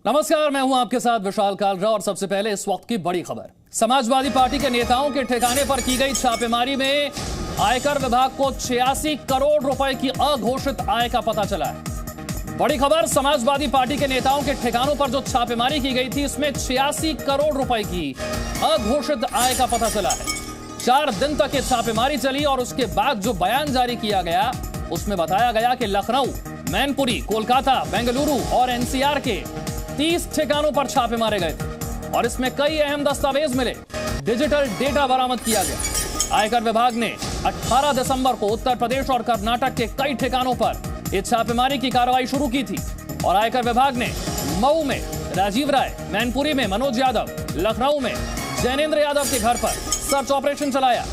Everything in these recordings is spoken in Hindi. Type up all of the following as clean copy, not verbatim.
नमस्कार, मैं हूं आपके साथ विशाल कालरा और सबसे पहले इस वक्त की बड़ी खबर। समाजवादी पार्टी के नेताओं के ठिकाने पर की गई छापेमारी में आयकर विभाग को 86 करोड़ रुपए की अघोषित आय का पता चला है। बड़ी खबर, समाजवादी पार्टी के नेताओं के ठिकानों पर जो छापेमारी की गई थी इसमें 86 करोड़ रुपए की अघोषित आय का पता चला है। 4 दिन तक ये छापेमारी चली और उसके बाद जो बयान जारी किया गया उसमें बताया गया कि लखनऊ, मैनपुरी, कोलकाता, बेंगलुरु और एनसीआर के 30 ठिकानों पर छापे मारे गए थे और इसमें कई अहम दस्तावेज मिले। डिजिटल डेटा बरामद किया गया। आयकर विभाग ने 18 दिसंबर को उत्तर प्रदेश और कर्नाटक के कई ठिकानों पर इस छापेमारी की कार्रवाई शुरू की थी और आयकर विभाग ने मऊ में राजीव राय, मैनपुरी में मनोज यादव, लखनऊ में जैनेन्द्र यादव के घर पर सर्च ऑपरेशन चलाया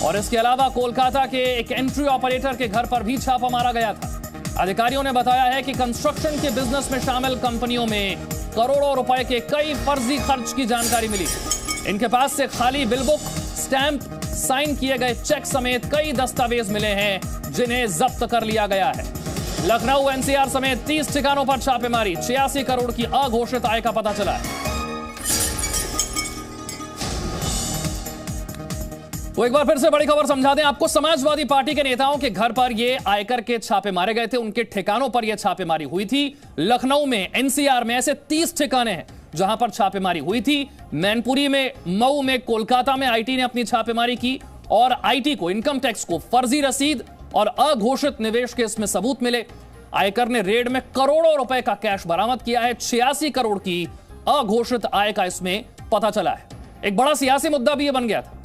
और इसके अलावा कोलकाता के एक एंट्री ऑपरेटर के घर पर भी छापा मारा गया था। अधिकारियों ने बताया है कि कंस्ट्रक्शन के बिजनेस में शामिल कंपनियों में करोड़ों रुपए के कई फर्जी खर्च की जानकारी मिली। इनके पास से खाली बिल बुक, स्टैंप, साइन किए गए चेक समेत कई दस्तावेज मिले हैं जिन्हें जब्त कर लिया गया है। लखनऊ, एनसीआर समेत 30 ठिकानों पर छापेमारी, 86 करोड़ की अघोषित आय का पता चला है। तो एक बार फिर से बड़ी खबर समझा दें आपको। समाजवादी पार्टी के नेताओं के घर पर ये आयकर के छापे मारे गए थे, उनके ठिकानों पर यह छापेमारी हुई थी। लखनऊ में, एनसीआर में ऐसे 30 ठिकाने हैं जहां पर छापेमारी हुई थी। मैनपुरी में, मऊ में, कोलकाता में आईटी ने अपनी छापेमारी की और आईटी को, इनकम टैक्स को फर्जी रसीद और अघोषित निवेश के इसमें सबूत मिले। आयकर ने रेड में करोड़ों रुपए का कैश बरामद किया है। 86 करोड़ की अघोषित आय का इसमें पता चला है। एक बड़ा सियासी मुद्दा भी यह बन गया था।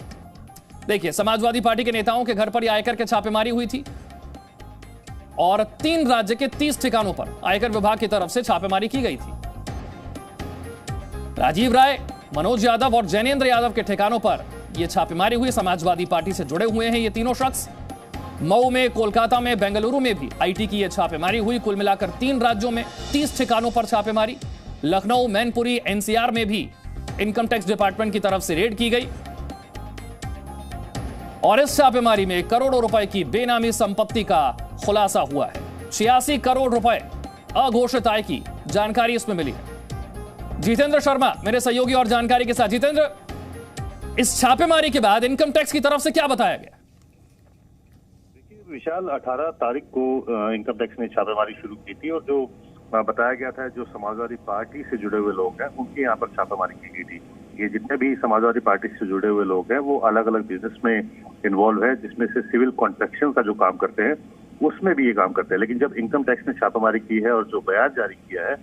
देखिए, समाजवादी पार्टी के नेताओं के घर पर यह आयकर के छापेमारी हुई थी और 3 राज्य के 30 ठिकानों पर आयकर विभाग की तरफ से छापेमारी की गई थी। राजीव राय, मनोज यादव और जैनेन्द्र यादव के ठिकानों पर यह छापेमारी हुई। समाजवादी पार्टी से जुड़े हुए हैं ये तीनों शख्स। मऊ में, कोलकाता में, बेंगलुरु में भी आईटी की यह छापेमारी हुई। कुल मिलाकर 3 राज्यों में 30 ठिकानों पर छापेमारी। लखनऊ, मैनपुरी, एनसीआर में भी इनकम टैक्स डिपार्टमेंट की तरफ से रेड की गई और इस छापेमारी में करोड़ों रुपए की बेनामी संपत्ति का खुलासा हुआ है। 86 करोड़ रुपए अघोषित आय की जानकारी इसमें मिली है। जितेंद्र शर्मा मेरे सहयोगी और जानकारी के साथ। जितेंद्र, इस छापेमारी के बाद इनकम टैक्स की तरफ से क्या बताया गया? देखिए विशाल, 18 तारीख को इनकम टैक्स ने छापेमारी शुरू की थी और जो बताया गया था, जो समाजवादी पार्टी से जुड़े हुए लोग हैं उनके यहाँ पर छापेमारी की गई थी। ये जितने भी समाजवादी पार्टी से जुड़े हुए लोग हैं वो अलग अलग बिजनेस में इन्वॉल्व है, जिसमें से सिविल कॉन्ट्रैक्शन का जो काम करते हैं उसमें भी ये काम करते हैं। लेकिन जब इनकम टैक्स ने छापेमारी की है और जो बयान जारी किया है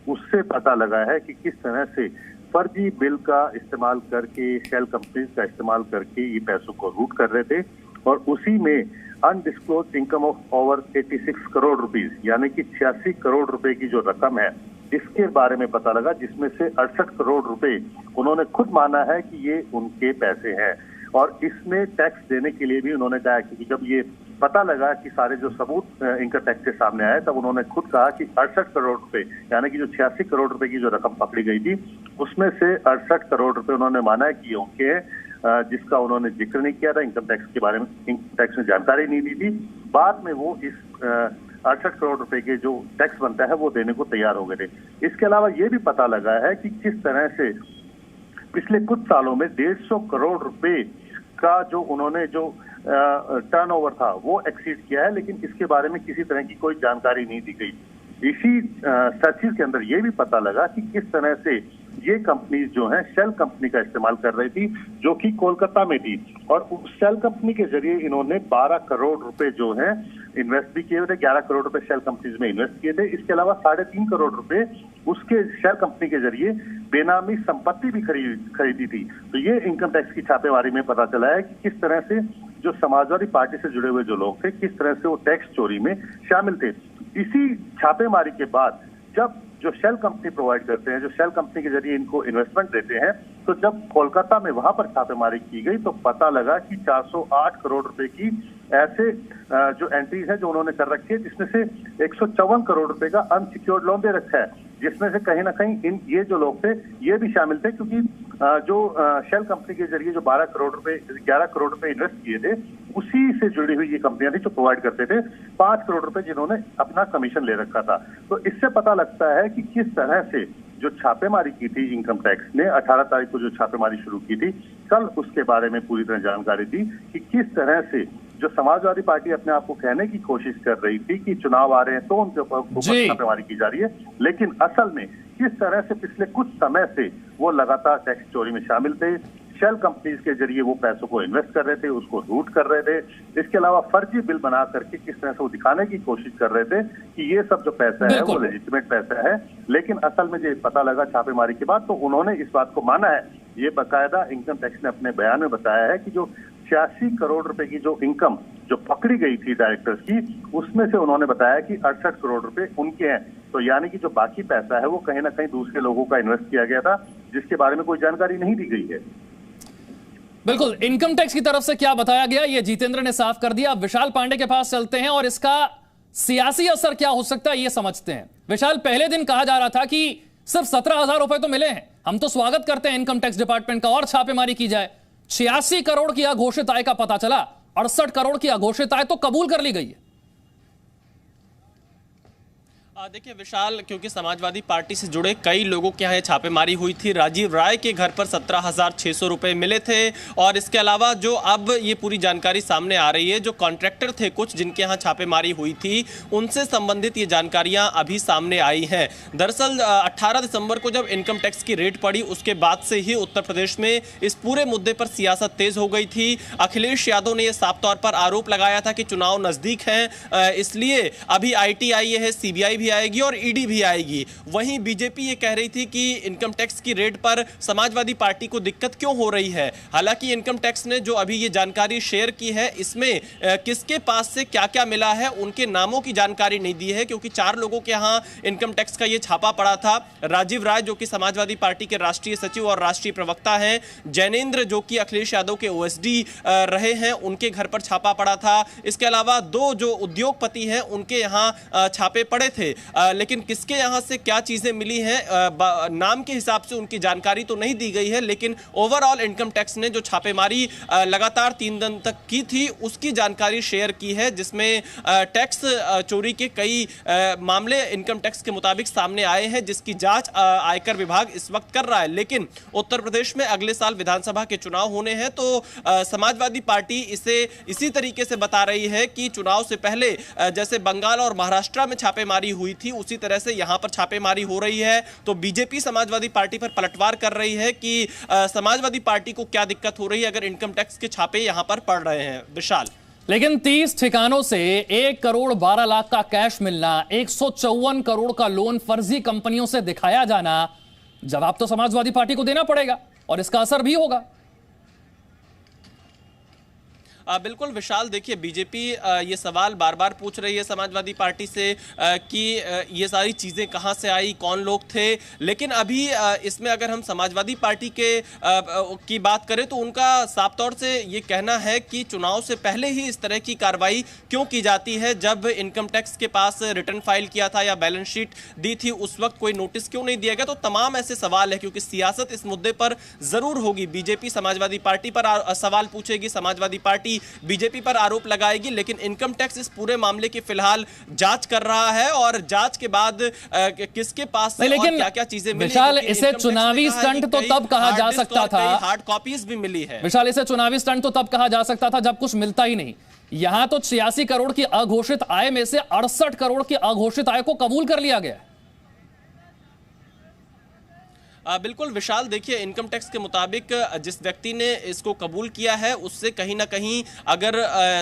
उससे पता लगा है कि किस तरह से फर्जी बिल का इस्तेमाल करके, शेल कंपनीज का इस्तेमाल करके ये पैसों को रूट कर रहे थे और उसी में undisclosed income of over 86 crore rupees, यानी कि 86 करोड़ रुपए की जो रकम है इसके बारे में पता लगा, जिसमें से 68 करोड़ रुपए उन्होंने खुद माना है कि ये उनके पैसे हैं। और इसमें टैक्स देने के लिए भी उन्होंने कहा, क्योंकि जब ये पता लगा कि सारे जो सबूत इनकम टैक्स के सामने आए तब उन्होंने खुद कहा कि 68 करोड़ रुपए, यानी कि जो 86 करोड़ रुपए की जो रकम पकड़ी गई थी उसमें से 68 करोड़ रुपए उन्होंने माना कि ये उनके हैं, जिसका उन्होंने जिक्र नहीं किया था। इनकम टैक्स के बारे में इनकम टैक्स में जानकारी नहीं दी थी। बाद में वो इस 68 करोड़ रुपए के जो टैक्स बनता है वो देने को तैयार हो गए थे। इसके अलावा ये भी पता लगा है कि किस तरह से पिछले कुछ सालों में 150 करोड़ रुपए का जो उन्होंने जो टर्नओवर था वो एक्सीड किया है, लेकिन इसके बारे में किसी तरह की कोई जानकारी नहीं दी गई। इसी सर्चिज के अंदर ये भी पता लगा कि किस तरह से ये कंपनीज जो हैं शेल कंपनी का इस्तेमाल कर रही थी, जो कि कोलकाता में थी, और उस शेल कंपनी के जरिए इन्होंने 12 करोड़ रुपए जो हैं इन्वेस्ट भी किए थे। 11 करोड़ रुपए शेल कंपनीज में इन्वेस्ट किए थे। इसके अलावा 3.5 करोड़ रुपए उसके शेल कंपनी के जरिए बेनामी संपत्ति भी खरीदी थी। तो ये इनकम टैक्स की छापेमारी में पता चला है कि किस तरह से जो समाजवादी पार्टी से जुड़े हुए जो लोग थे, किस तरह से वो टैक्स चोरी में शामिल थे। इसी छापेमारी के बाद जब जो शेल कंपनी प्रोवाइड करते हैं, जो शेल कंपनी के जरिए इनको इन्वेस्टमेंट देते हैं, तो जब कोलकाता में वहां पर छापेमारी की गई तो पता लगा कि 408 करोड़ रुपए की ऐसे जो एंट्रीज है जो उन्होंने कर रखी है, जिसमें से 154 करोड़ रुपए का अनसिक्योर्ड लोन दे रखा है, जिसमें से कहीं ना कहीं ये जो लोग थे ये भी शामिल थे, क्योंकि जो शेल कंपनी के जरिए जो 11 करोड़ रुपए इन्वेस्ट किए थे उसी से जुड़ी हुई ये कंपनियां थी जो प्रोवाइड करते थे 5 करोड़ रुपए जिन्होंने अपना कमीशन ले रखा था। तो इससे पता लगता है कि किस तरह से जो छापेमारी की थी इनकम टैक्स ने 18 तारीख को जो छापेमारी शुरू की थी, कल उसके बारे में पूरी तरह जानकारी दी कि किस तरह से जो समाजवादी पार्टी अपने आप को कहने की कोशिश कर रही थी कि चुनाव आ रहे हैं तो उनके ऊपर छापेमारी की जा रही है, लेकिन असल में किस तरह से पिछले कुछ समय से वो लगातार टैक्स चोरी में शामिल थे, शेल कंपनीज के जरिए वो पैसों को इन्वेस्ट कर रहे थे, उसको रूट कर रहे थे। इसके अलावा फर्जी बिल बना करके किस तरह से वो दिखाने की कोशिश कर रहे थे कि ये सब जो पैसा है वो लेजिटिमेट पैसा है, लेकिन असल में जो पता लगा छापेमारी के बाद तो उन्होंने इस बात को माना है। ये बाकायदा इनकम टैक्स ने अपने बयान में बताया है कि जो 86 करोड़ रुपए की जो इनकम जो पकड़ी गई थी डायरेक्टर्स की, उसमें से उन्होंने बताया कि 68 करोड़ रुपए उनके हैं। तो यानी कि जो बाकी पैसा है वो कहीं ना कहीं दूसरे लोगों का इन्वेस्ट किया गया था, जिसके बारे में कोई जानकारी नहीं दी गई है। बिल्कुल, इनकम टैक्स की तरफ से क्या बताया गया ये जितेंद्र ने साफ कर दिया। विशाल पांडे के पास चलते हैं और इसका सियासी असर क्या हो सकता है ये समझते हैं। विशाल, पहले दिन कहा जा रहा था कि सिर्फ 17,000 रुपए तो मिले हैं, हम तो स्वागत करते हैं इनकम टैक्स डिपार्टमेंट का और छापेमारी की जाए। 86 करोड़ की अघोषित आय का पता चला, 68 करोड़ की अघोषित आय तो कबूल कर ली गई है। देखिए विशाल, क्योंकि समाजवादी पार्टी से जुड़े कई लोगों के यहाँ छापेमारी हुई थी। राजीव राय के घर पर 17,600 रुपए मिले थे और इसके अलावा जो अब ये पूरी जानकारी सामने आ रही है, जो कॉन्ट्रैक्टर थे कुछ जिनके यहाँ छापेमारी हुई थी, उनसे संबंधित ये जानकारियां अभी सामने आई हैं। दरअसल 18 दिसंबर को जब इनकम टैक्स की रेड पड़ी उसके बाद से ही उत्तर प्रदेश में इस पूरे मुद्दे पर सियासत तेज हो गई थी। अखिलेश यादव ने यह साफ तौर पर आरोप लगाया था कि चुनाव नजदीक हैं, इसलिए अभी IT आई है, CBI भी आएगी और ED भी आएगी। वहीं बीजेपी ये कह रही थी कि इनकम टैक्स की रेड पर समाजवादी पार्टी को दिक्कत क्यों हो रही है। हालांकि इनकम टैक्स ने जो अभी ये जानकारी शेयर की है, इसमें किसके पास से क्या क्या मिला है उनके नामों की जानकारी नहीं दी है, क्योंकि 4 लोगों के यहाँ इनकम टैक्स का ये छापा पड़ा था। राजीव राय जो कि समाजवादी पार्टी के राष्ट्रीय सचिव और राष्ट्रीय प्रवक्ता हैं, जैनेंद्र जो कि अखिलेश यादव के OSD रहे हैं, उनके घर पर छापा पड़ा था। इसके अलावा 2 जो उद्योगपति हैं उनके यहाँ छापे पड़े थे, लेकिन किसके यहां से क्या चीजें मिली हैं नाम के हिसाब से उनकी जानकारी तो नहीं दी गई है। लेकिन ओवरऑल इनकम टैक्स ने जो छापेमारी लगातार 3 दिन तक की थी उसकी जानकारी शेयर की है, जिसमें टैक्स चोरी के कई मामले इनकम टैक्स के मुताबिक सामने आए हैं, जिसकी जांच आयकर विभाग इस वक्त कर रहा है। लेकिन उत्तर प्रदेश में अगले साल विधानसभा के चुनाव होने हैं, तो समाजवादी पार्टी इसे इसी तरीके से बता रही है कि चुनाव से पहले जैसे बंगाल और महाराष्ट्र में छापेमारी हुई थी उसी तरह से यहां पर छापेमारी हो रही है। तो बीजेपी समाजवादी पार्टी पर पलटवार कर रही है कि समाजवादी पार्टी को क्या दिक्कत हो रही है अगर इनकम टैक्स के छापे यहां पर पड़ रहे हैं। विशाल, लेकिन 30 ठिकानों से 1 करोड़ 12 लाख का कैश मिलना, 154 करोड़ का लोन फर्जी कंपनियों से दिखाया जाना, जवाब तो समाजवादी पार्टी को देना पड़ेगा और इसका असर भी होगा। बिल्कुल विशाल, देखिए बीजेपी ये सवाल बार बार पूछ रही है समाजवादी पार्टी से कि ये सारी चीज़ें कहाँ से आई, कौन लोग थे। लेकिन अभी इसमें अगर हम समाजवादी पार्टी की बात करें तो उनका साफ तौर से ये कहना है कि चुनाव से पहले ही इस तरह की कार्रवाई क्यों की जाती है। जब इनकम टैक्स के पास रिटर्न फाइल किया था या बैलेंस शीट दी थी उस वक्त कोई नोटिस क्यों नहीं दिया गया। तो तमाम ऐसे सवाल है, क्योंकि सियासत इस मुद्दे पर जरूर होगी। बीजेपी समाजवादी पार्टी पर सवाल पूछेगी, समाजवादी पार्टी बीजेपी पर आरोप लगाएगी, लेकिन इनकम टैक्स इस पूरे मामले की फिलहाल जांच कर रहा है और जांच के बाद किसके पास से और क्या-क्या चीजें मिली। विशाल, इसे चुनावी स्टंट तो तब कहा जा सकता था, हार्ड कॉपीज भी मिली है। विशाल, इसे चुनावी स्टंट तो तब कहा जा सकता था जब कुछ मिलता ही नहीं। यहां तो 86 करोड़ की अघोषित आय में से 68 करोड़ की अघोषित आय को कबूल कर लिया गया। बिल्कुल विशाल, देखिए इनकम टैक्स के मुताबिक जिस व्यक्ति ने इसको कबूल किया है उससे कहीं ना कहीं अगर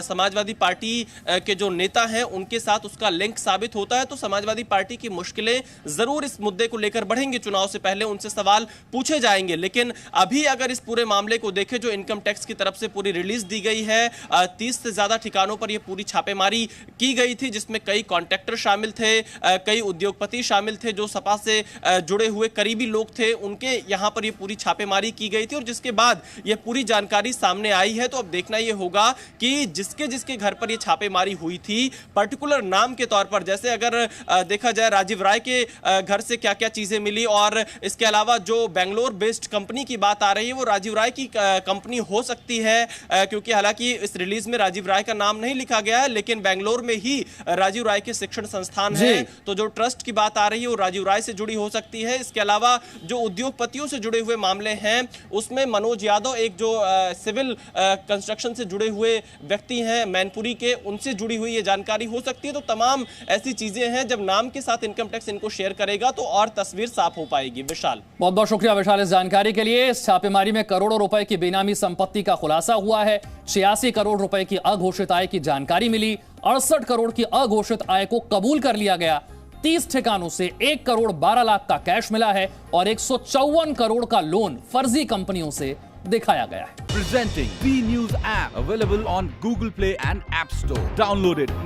समाजवादी पार्टी के जो नेता हैं उनके साथ उसका लिंक साबित होता है तो समाजवादी पार्टी की मुश्किलें जरूर इस मुद्दे को लेकर बढ़ेंगी। चुनाव से पहले उनसे सवाल पूछे जाएंगे। लेकिन अभी अगर इस पूरे मामले को देखें, जो इनकम टैक्स की तरफ से पूरी रिलीज दी गई है, 30 से ज्यादा ठिकानों पर यह पूरी छापेमारी की गई थी, जिसमें कई कॉन्ट्रैक्टर शामिल थे, कई उद्योगपति शामिल थे, जो सपा से जुड़े हुए करीबी लोग थे, उनके यहाँ पर ये पूरी छापेमारी की गई थी और जिसके बाद ये पूरी जानकारी सामने आई है। तो अब देखना ये होगा कि जिसके जिसके घर पर ये छापेमारी हुई थी, पर्टिकुलर नाम के तौर पर, जैसे अगर देखा जाए राजीव राय के घर से क्या क्या चीजें मिली, और इसके अलावा जो बेंगलोर बेस्ड कंपनी की बात आ रही है वो राजीव राय की कंपनी हो सकती है, क्योंकि हालांकि इस रिलीज में राजीव राय का नाम नहीं लिखा गया है, लेकिन बेंगलोर में ही राजीव राय के शिक्षण संस्थान है। तो जो ट्रस्ट की बात आ रही है वो राजीव राय से जुड़ी हो सकती है। इसके अलावा जो उद्योगपतियों से जुड़े हुए मामले हैं उसमें मनोज यादव, एक जो सिविल कंस्ट्रक्शन से जुड़े हुए व्यक्ति हैं मैनपुरी के, उनसे जुड़ी हुई ये जानकारी हो सकती है। तो तमाम ऐसी चीजें हैं, जब नाम के साथ इनकम टैक्स इनको शेयर करेगा तो और तस्वीर साफ हो पाएगी। विशाल, बहुत बहुत शुक्रिया विशाल इस जानकारी के लिए। इस छापेमारी में करोड़ों रुपए की बेनामी संपत्ति का खुलासा हुआ है। 86 करोड़ रुपए की अघोषित आय की जानकारी मिली। 68 करोड़ की अघोषित आय को कबूल कर लिया गया। 30 ठिकानों से 1 करोड़ 12 लाख का कैश मिला है और 154 करोड़ का लोन फर्जी कंपनियों से दिखाया गया है। Presenting B News app available on Google Play and App Store. Download it.